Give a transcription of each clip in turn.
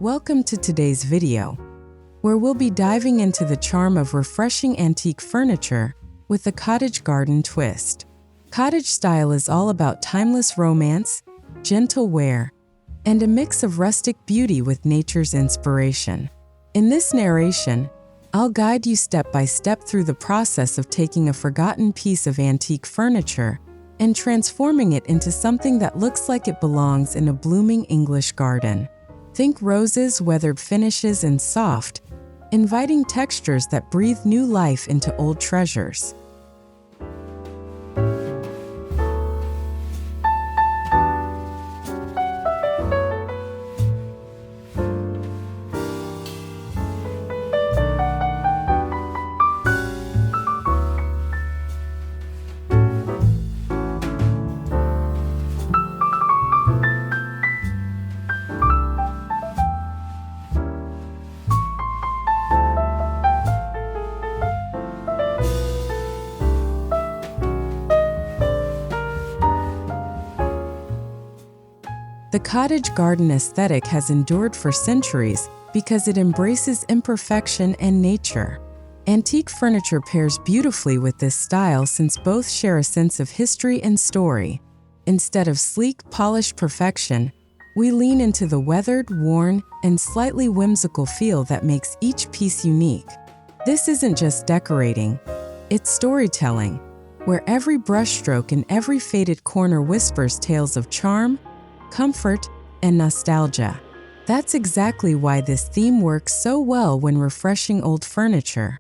Welcome to today's video, where we'll be diving into the charm of refreshing antique furniture with a cottage garden twist. Cottage style is all about timeless romance, gentle wear, and a mix of rustic beauty with nature's inspiration. In this narration, I'll guide you step by step through the process of taking a forgotten piece of antique furniture and transforming it into something that looks like it belongs in a blooming English garden. Think roses, weathered finishes, and soft, inviting textures that breathe new life into old treasures. The cottage garden aesthetic has endured for centuries because it embraces imperfection and nature. Antique furniture pairs beautifully with this style since both share a sense of history and story. Instead of sleek, polished perfection, we lean into the weathered, worn, and slightly whimsical feel that makes each piece unique. This isn't just decorating, it's storytelling, where every brushstroke and every faded corner whispers tales of charm, comfort, and nostalgia. That's exactly why this theme works so well when refreshing old furniture.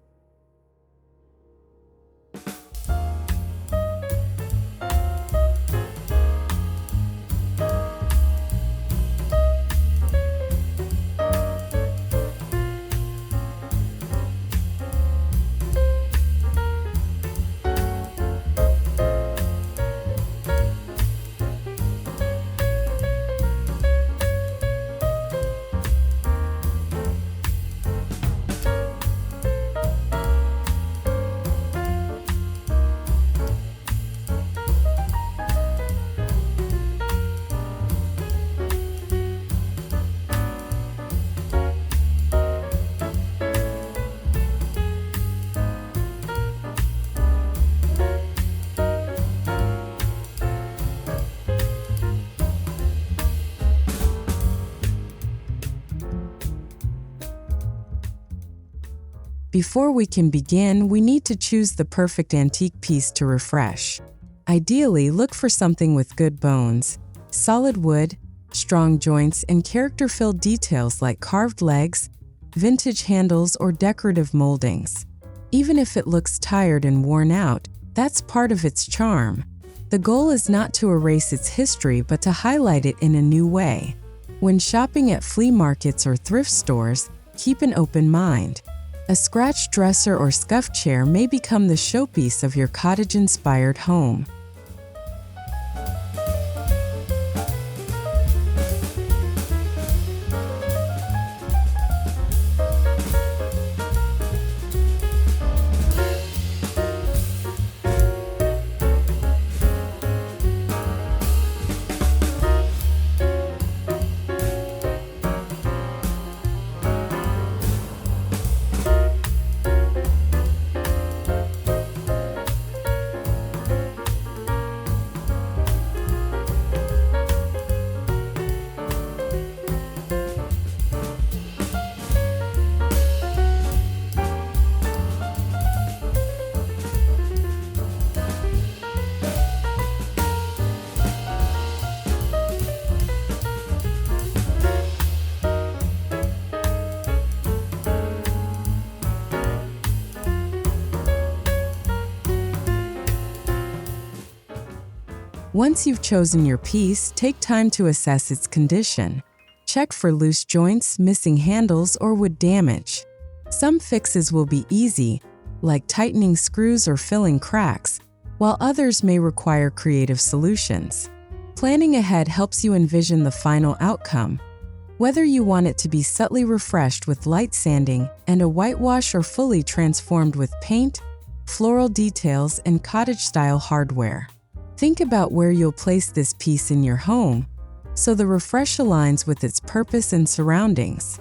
Before we can begin, we need to choose the perfect antique piece to refresh. Ideally, look for something with good bones, solid wood, strong joints, and character-filled details like carved legs, vintage handles, or decorative moldings. Even if it looks tired and worn out, that's part of its charm. The goal is not to erase its history, but to highlight it in a new way. When shopping at flea markets or thrift stores, keep an open mind. A scratched dresser or scuffed chair may become the showpiece of your cottage-inspired home. Once you've chosen your piece, take time to assess its condition. Check for loose joints, missing handles, or wood damage. Some fixes will be easy, like tightening screws or filling cracks, while others may require creative solutions. Planning ahead helps you envision the final outcome, whether you want it to be subtly refreshed with light sanding and a whitewash or fully transformed with paint, floral details, and cottage-style hardware. Think about where you'll place this piece in your home. so the refresh aligns with its purpose and surroundings.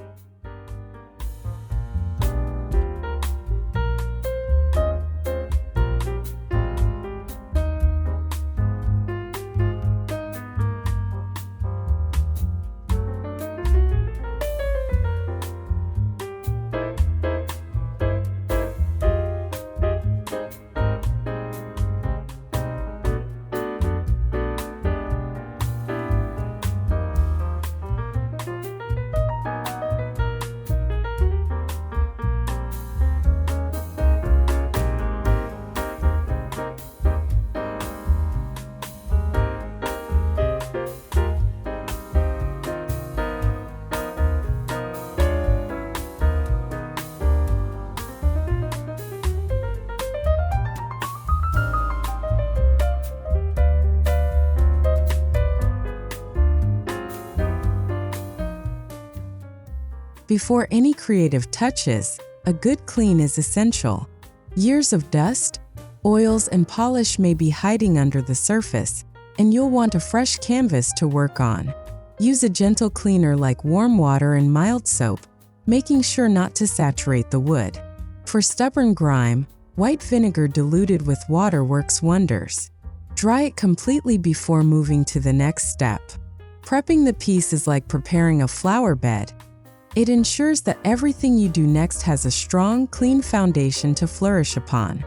Before any creative touches, a good clean is essential. Years of dust, oils, and polish may be hiding under the surface, and you'll want a fresh canvas to work on. Use a gentle cleaner like warm water and mild soap, making sure not to saturate the wood. For stubborn grime, white vinegar diluted with water works wonders. Dry it completely before moving to the next step. Prepping the piece is like preparing a flower bed. It ensures that everything you do next has a strong, clean foundation to flourish upon.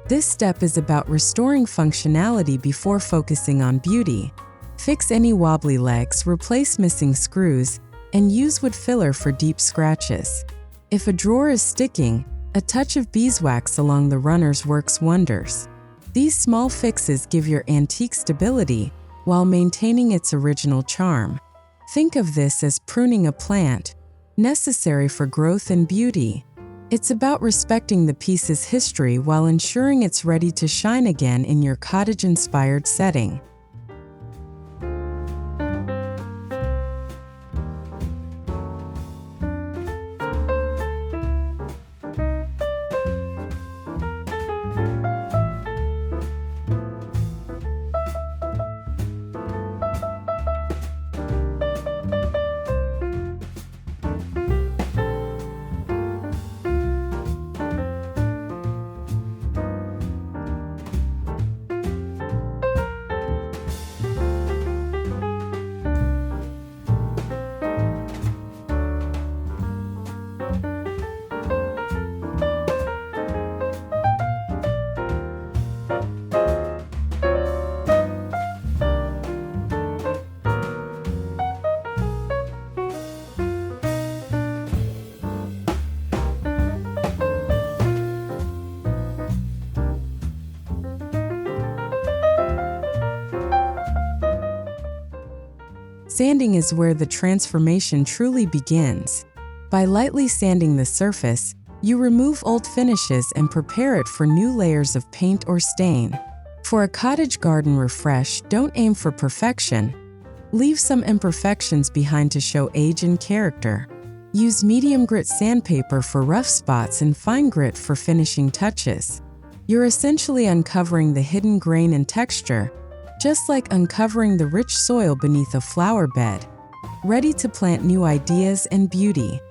This step is about restoring functionality before focusing on beauty. Fix any wobbly legs, replace missing screws, and use wood filler for deep scratches. If a drawer is sticking, a touch of beeswax along the runners works wonders. These small fixes give your antique stability while maintaining its original charm. Think of this as pruning a plant, necessary for growth and beauty. It's about respecting the piece's history while ensuring it's ready to shine again in your cottage-inspired setting. Sanding is where the transformation truly begins. By lightly sanding the surface, you remove old finishes and prepare it for new layers of paint or stain. For a cottage garden refresh, don't aim for perfection. Leave some imperfections behind to show age and character. Use medium grit sandpaper for rough spots and fine grit for finishing touches. You're essentially uncovering the hidden grain and texture, just like uncovering the rich soil beneath a flower bed, ready to plant new ideas and beauty.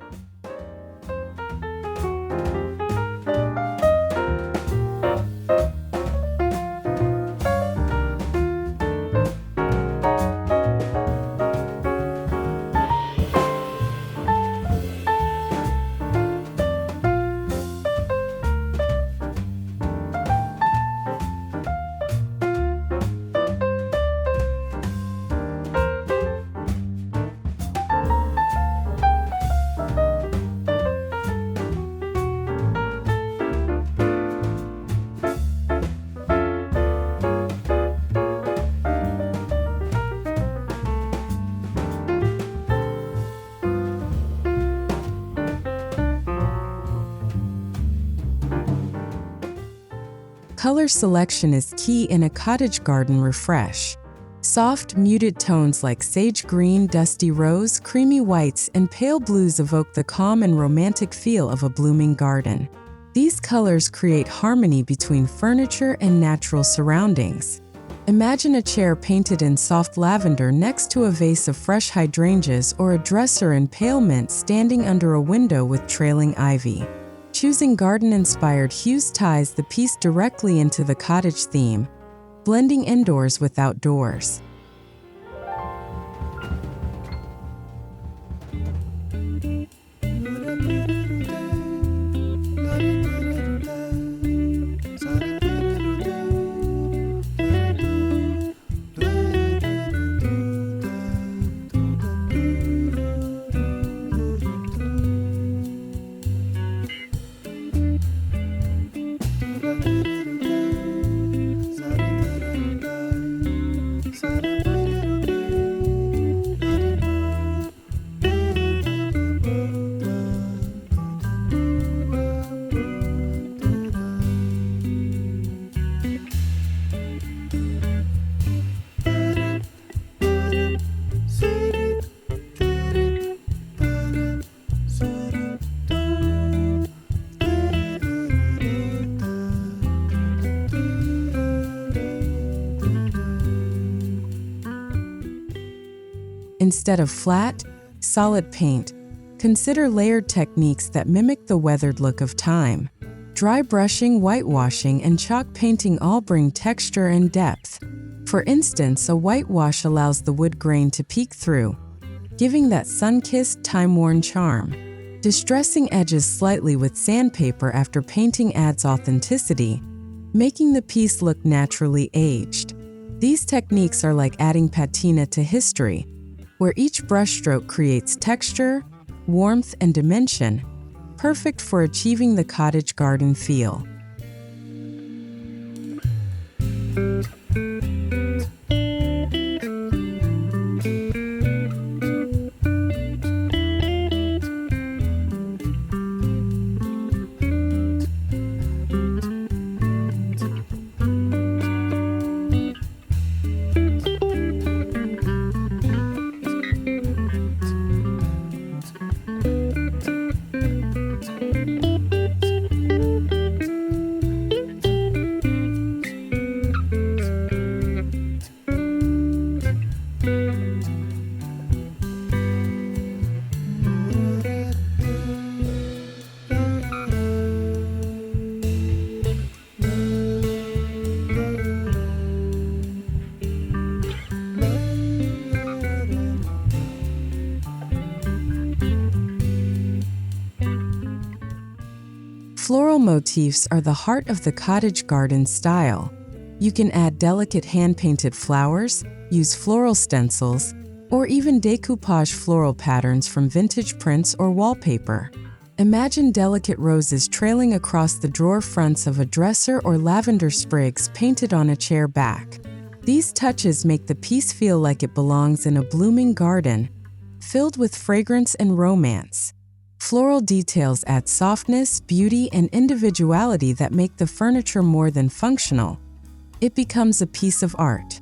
Color selection is key in a cottage garden refresh. Soft, muted tones like sage green, dusty rose, creamy whites, and pale blues evoke the calm and romantic feel of a blooming garden. These colors create harmony between furniture and natural surroundings. Imagine a chair painted in soft lavender next to a vase of fresh hydrangeas or a dresser in pale mint standing under a window with trailing ivy. Choosing garden-inspired hues ties the piece directly into the cottage theme, blending indoors with outdoors. Instead of flat, solid paint, consider layered techniques that mimic the weathered look of time. Dry brushing, whitewashing, and chalk painting all bring texture and depth. For instance, a whitewash allows the wood grain to peek through, giving that sun-kissed, time-worn charm. Distressing edges slightly with sandpaper after painting adds authenticity, making the piece look naturally aged. These techniques are like adding patina to history, where each brushstroke creates texture, warmth, and dimension, perfect for achieving the cottage garden feel. Floral motifs are the heart of the cottage garden style. You can add delicate hand-painted flowers, use floral stencils, or even decoupage floral patterns from vintage prints or wallpaper. Imagine delicate roses trailing across the drawer fronts of a dresser or lavender sprigs painted on a chair back. These touches make the piece feel like it belongs in a blooming garden, filled with fragrance and romance. Floral details add softness, beauty, and individuality that make the furniture more than functional. It becomes a piece of art.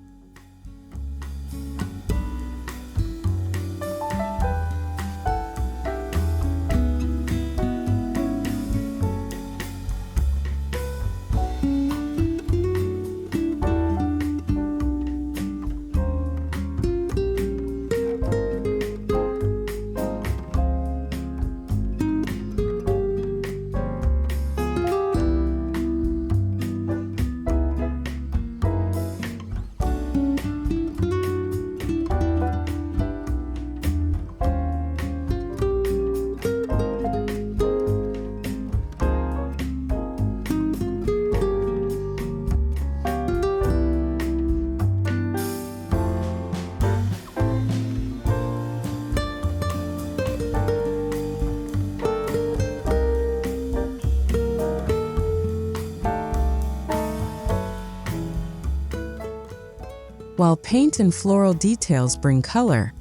While paint and floral details bring color,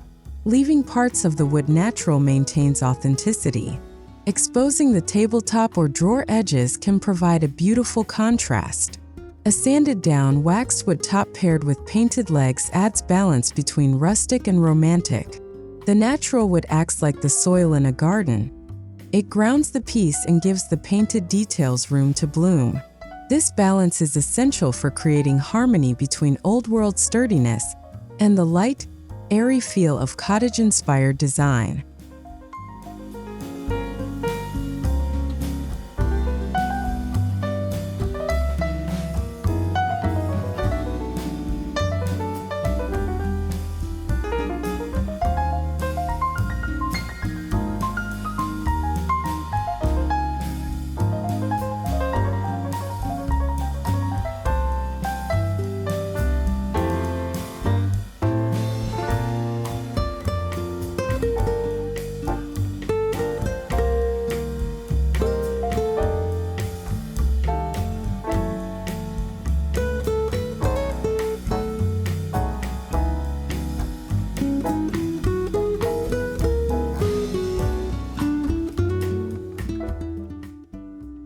leaving parts of the wood natural maintains authenticity. Exposing the tabletop or drawer edges can provide a beautiful contrast. A sanded down waxed wood top paired with painted legs adds balance between rustic and romantic. The natural wood acts like the soil in a garden. It grounds the piece and gives the painted details room to bloom. This balance is essential for creating harmony between old-world sturdiness and the light, airy feel of cottage-inspired design.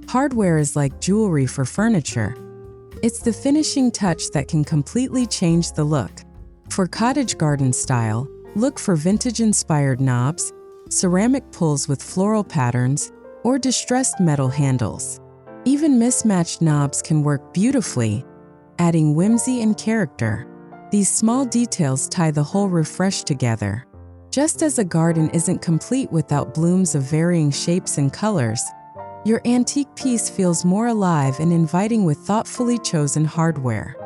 Hardware is like jewelry for furniture. It's the finishing touch that can completely change the look. For cottage garden style, look for vintage-inspired knobs, ceramic pulls with floral patterns, or distressed metal handles. Even mismatched knobs can work beautifully, adding whimsy and character. These small details tie the whole refresh together. Just as a garden isn't complete without blooms of varying shapes and colors, your antique piece feels more alive and inviting with thoughtfully chosen hardware.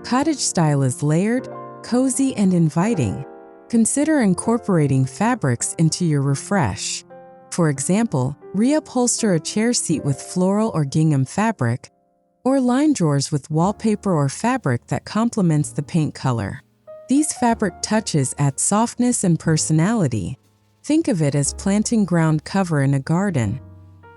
Cottage style is layered, cozy, and inviting. Consider incorporating fabrics into your refresh. For example, reupholster a chair seat with floral or gingham fabric, or line drawers with wallpaper or fabric that complements the paint color. These fabric touches add softness and personality. Think of it as planting ground cover in a garden.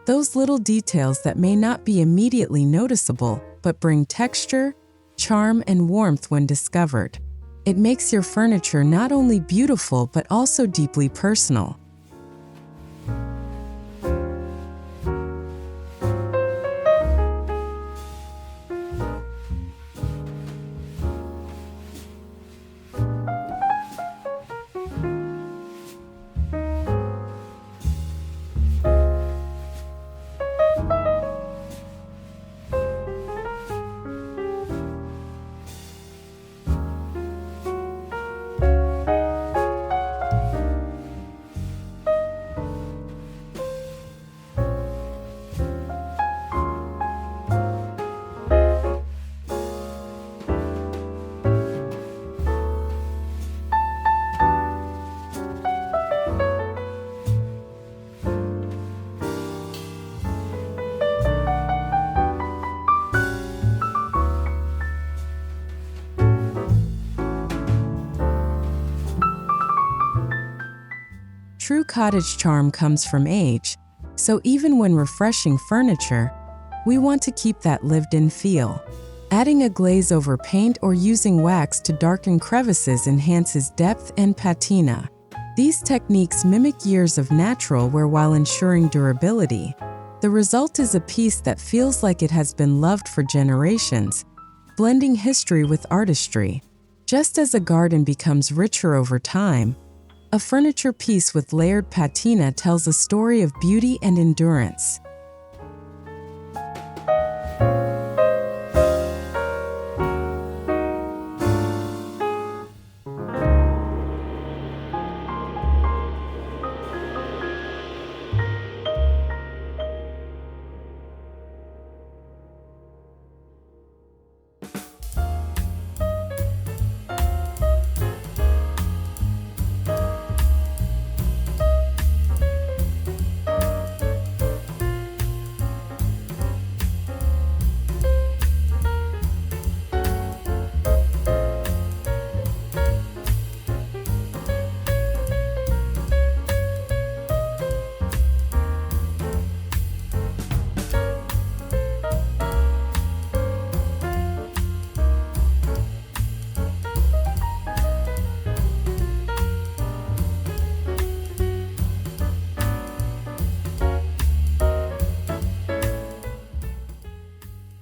Those little details that may not be immediately noticeable, but bring texture, charm, and warmth when discovered. It makes your furniture not only beautiful but also deeply personal. True cottage charm comes from age, so even when refreshing furniture, we want to keep that lived-in feel. Adding a glaze over paint or using wax to darken crevices enhances depth and patina. These techniques mimic years of natural wear while ensuring durability. The result is a piece that feels like it has been loved for generations, blending history with artistry. Just as a garden becomes richer over time, a furniture piece with layered patina tells a story of beauty and endurance.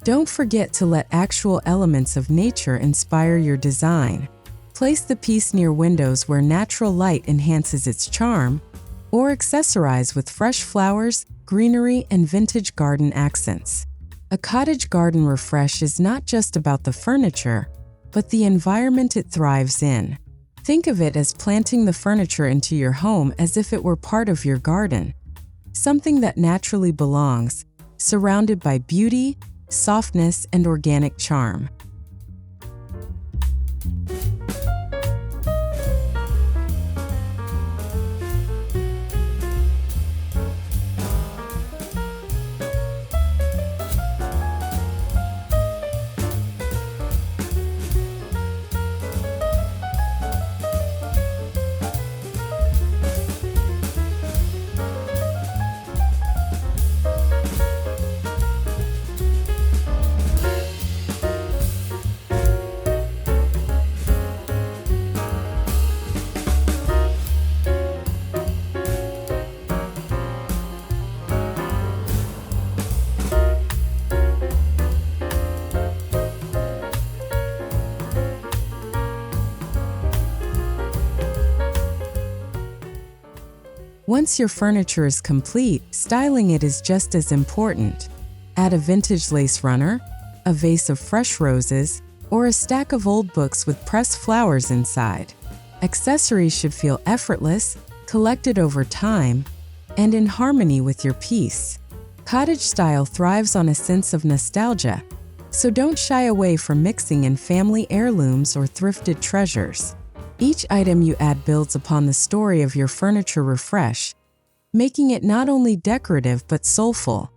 Don't forget to let actual elements of nature inspire your design. Place the piece near windows where natural light enhances its charm, or accessorize with fresh flowers, greenery, and vintage garden accents. A cottage garden refresh is not just about the furniture, but the environment it thrives in. Think of it as planting the furniture into your home as if it were part of your garden, something that naturally belongs, surrounded by beauty, softness, and organic charm. Once your furniture is complete, styling it is just as important. Add a vintage lace runner, a vase of fresh roses, or a stack of old books with pressed flowers inside. Accessories should feel effortless, collected over time, and in harmony with your piece. Cottage style thrives on a sense of nostalgia, so don't shy away from mixing in family heirlooms or thrifted treasures. Each item you add builds upon the story of your furniture refresh, making it not only decorative but soulful.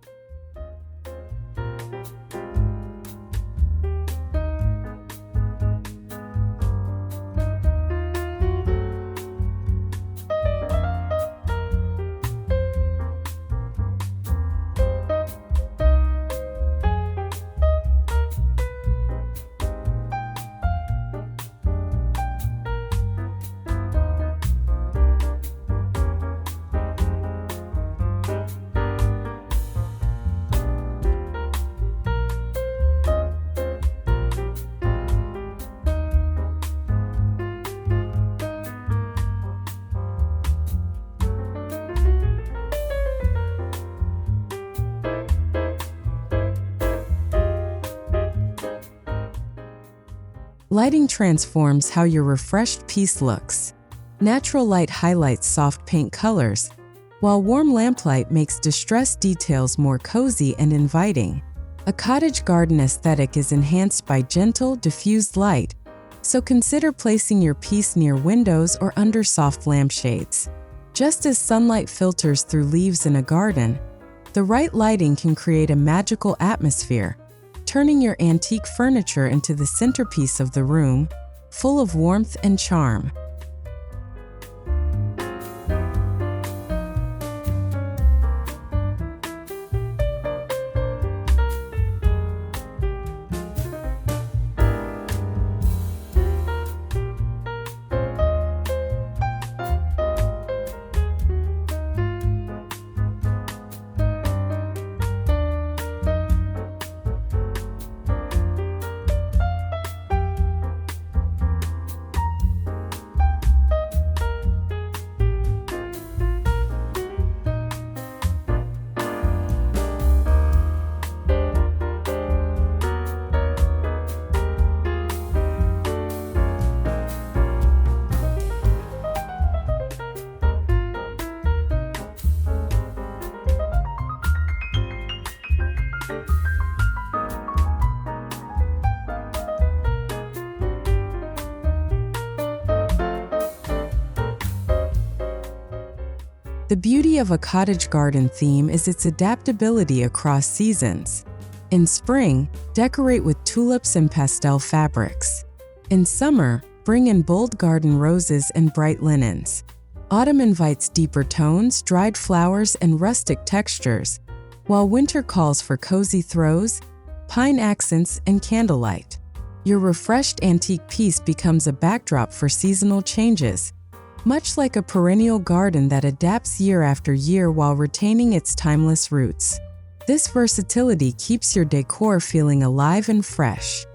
Lighting transforms how your refreshed piece looks. Natural light highlights soft paint colors, while warm lamplight makes distressed details more cozy and inviting. A cottage garden aesthetic is enhanced by gentle, diffused light, so consider placing your piece near windows or under soft lampshades. Just as sunlight filters through leaves in a garden, the right lighting can create a magical atmosphere, turning your antique furniture into the centerpiece of the room, full of warmth and charm. The beauty of a cottage garden theme is its adaptability across seasons. In spring, decorate with tulips and pastel fabrics. In summer, bring in bold garden roses and bright linens. Autumn invites deeper tones, dried flowers, and rustic textures, while winter calls for cozy throws, pine accents, and candlelight. Your refreshed antique piece becomes a backdrop for seasonal changes, much like a perennial garden that adapts year after year while retaining its timeless roots. This versatility keeps your decor feeling alive and fresh.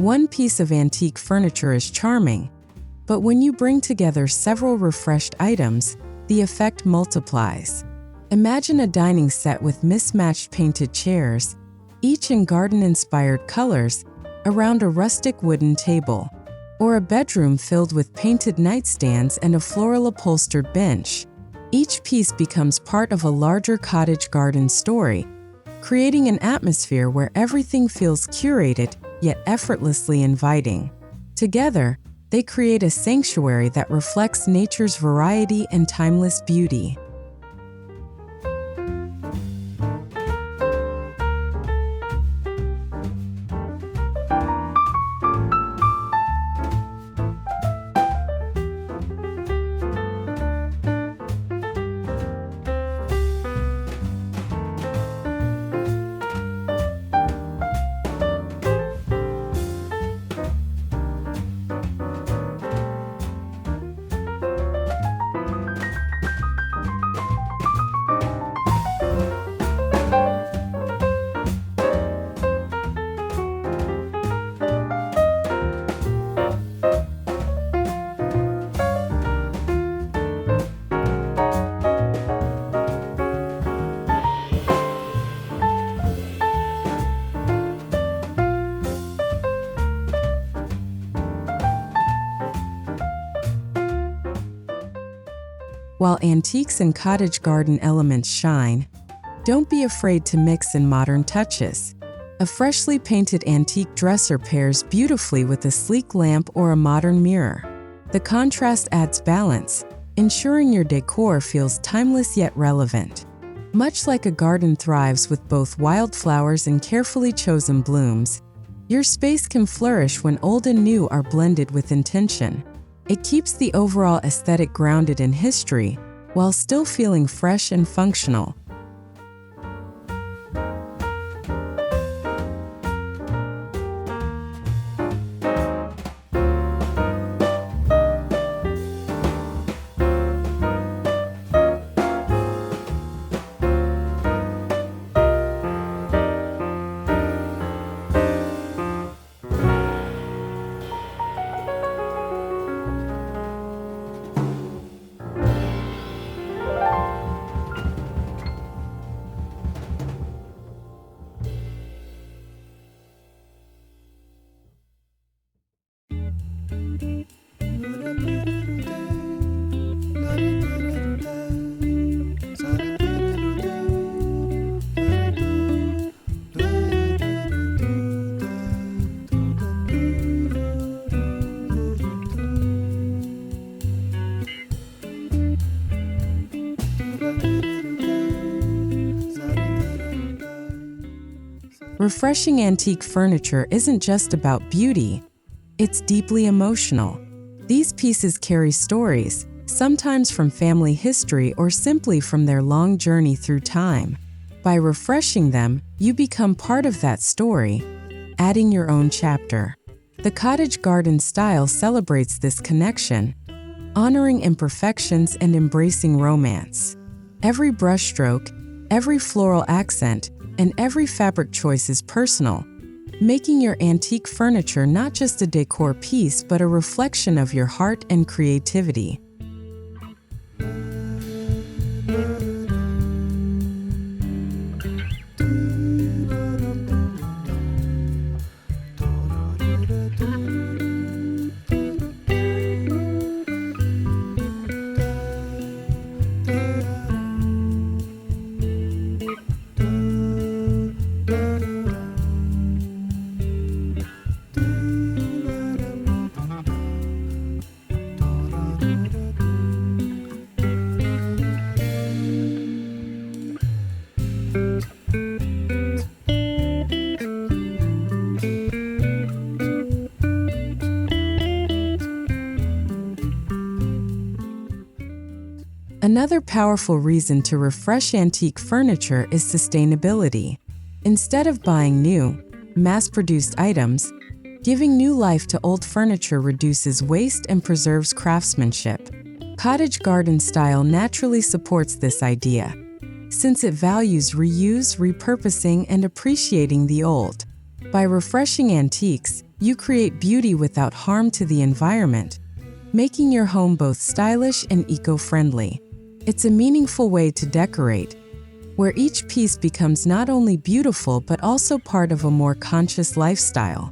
One piece of antique furniture is charming, but when you bring together several refreshed items, the effect multiplies. Imagine a dining set with mismatched painted chairs, each in garden-inspired colors, around a rustic wooden table, or a bedroom filled with painted nightstands and a floral upholstered bench. Each piece becomes part of a larger cottage garden story, creating an atmosphere where everything feels curated yet effortlessly inviting. Together, they create a sanctuary that reflects nature's variety and timeless beauty. While antiques and cottage garden elements shine, don't be afraid to mix in modern touches. A freshly painted antique dresser pairs beautifully with a sleek lamp or a modern mirror. The contrast adds balance, ensuring your decor feels timeless yet relevant. Much like a garden thrives with both wildflowers and carefully chosen blooms, your space can flourish when old and new are blended with intention. It keeps the overall aesthetic grounded in history while still feeling fresh and functional. Refreshing antique furniture isn't just about beauty, it's deeply emotional. These pieces carry stories, sometimes from family history or simply from their long journey through time. By refreshing them, you become part of that story, adding your own chapter. The cottage garden style celebrates this connection, honoring imperfections and embracing romance. Every brushstroke, every floral accent, and every fabric choice is personal, making your antique furniture not just a decor piece but a reflection of your heart and creativity. Another powerful reason to refresh antique furniture is sustainability. Instead of buying new, mass-produced items, giving new life to old furniture reduces waste and preserves craftsmanship. Cottage garden style naturally supports this idea, since it values reuse, repurposing, and appreciating the old. By refreshing antiques, you create beauty without harm to the environment, making your home both stylish and eco-friendly. It's a meaningful way to decorate, where each piece becomes not only beautiful but also part of a more conscious lifestyle.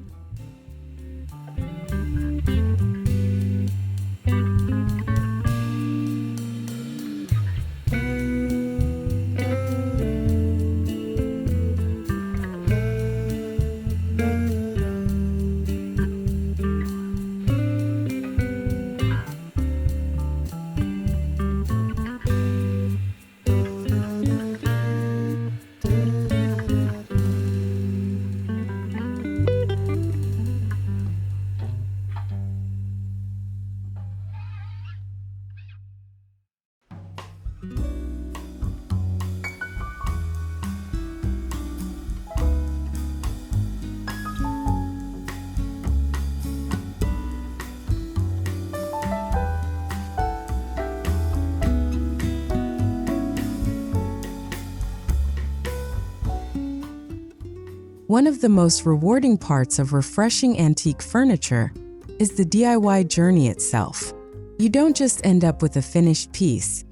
One of the most rewarding parts of refreshing antique furniture is the DIY journey itself. You don't just end up with a finished piece.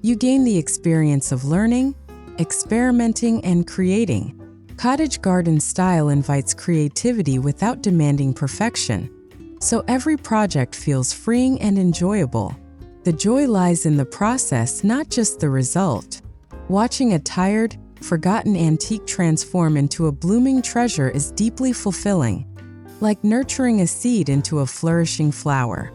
You gain the experience of learning, experimenting, and creating. Cottage garden style invites creativity without demanding perfection, so every project feels freeing and enjoyable. The joy lies in the process, not just the result. Watching a tired, forgotten antique transform into a blooming treasure is deeply fulfilling, like nurturing a seed into a flourishing flower.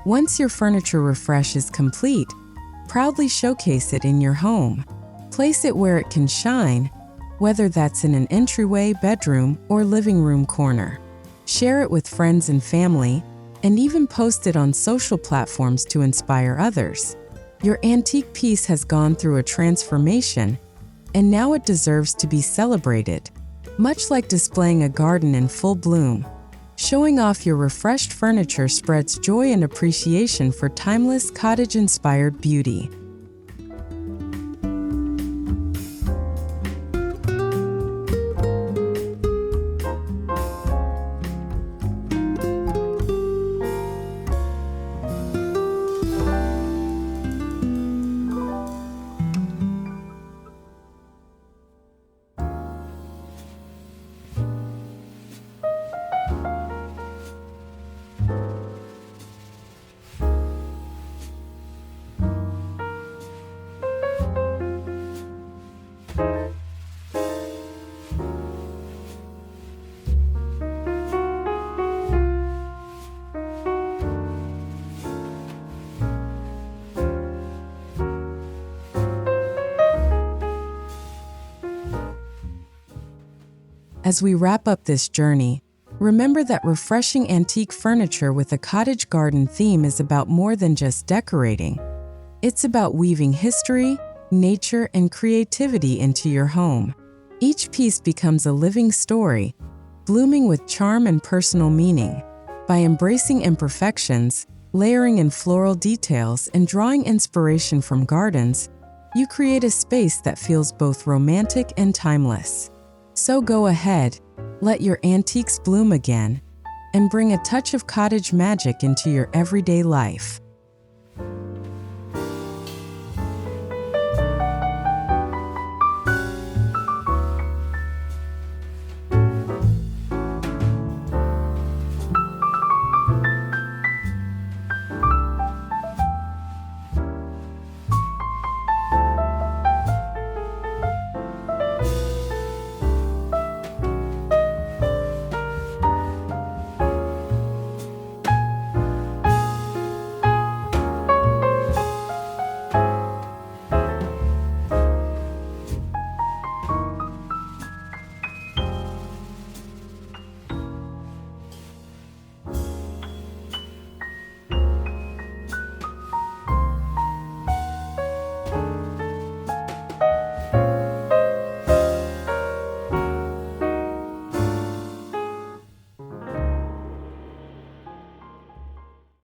Once your furniture refresh is complete, proudly showcase it in your home. Place it where it can shine, whether that's in an entryway, bedroom, or living room corner. Share it with friends and family, and even post it on social platforms to inspire others. Your antique piece has gone through a transformation, and now it deserves to be celebrated. Much like displaying a garden in full bloom, showing off your refreshed furniture spreads joy and appreciation for timeless cottage-inspired beauty. As we wrap up this journey, remember that refreshing antique furniture with a cottage garden theme is about more than just decorating. It's about weaving history, nature, and creativity into your home. Each piece becomes a living story, blooming with charm and personal meaning. By embracing imperfections, Layering in floral details and drawing inspiration from gardens, you create a space that feels both romantic and timeless. So go ahead, let your antiques bloom again, and bring a touch of cottage magic into your everyday life.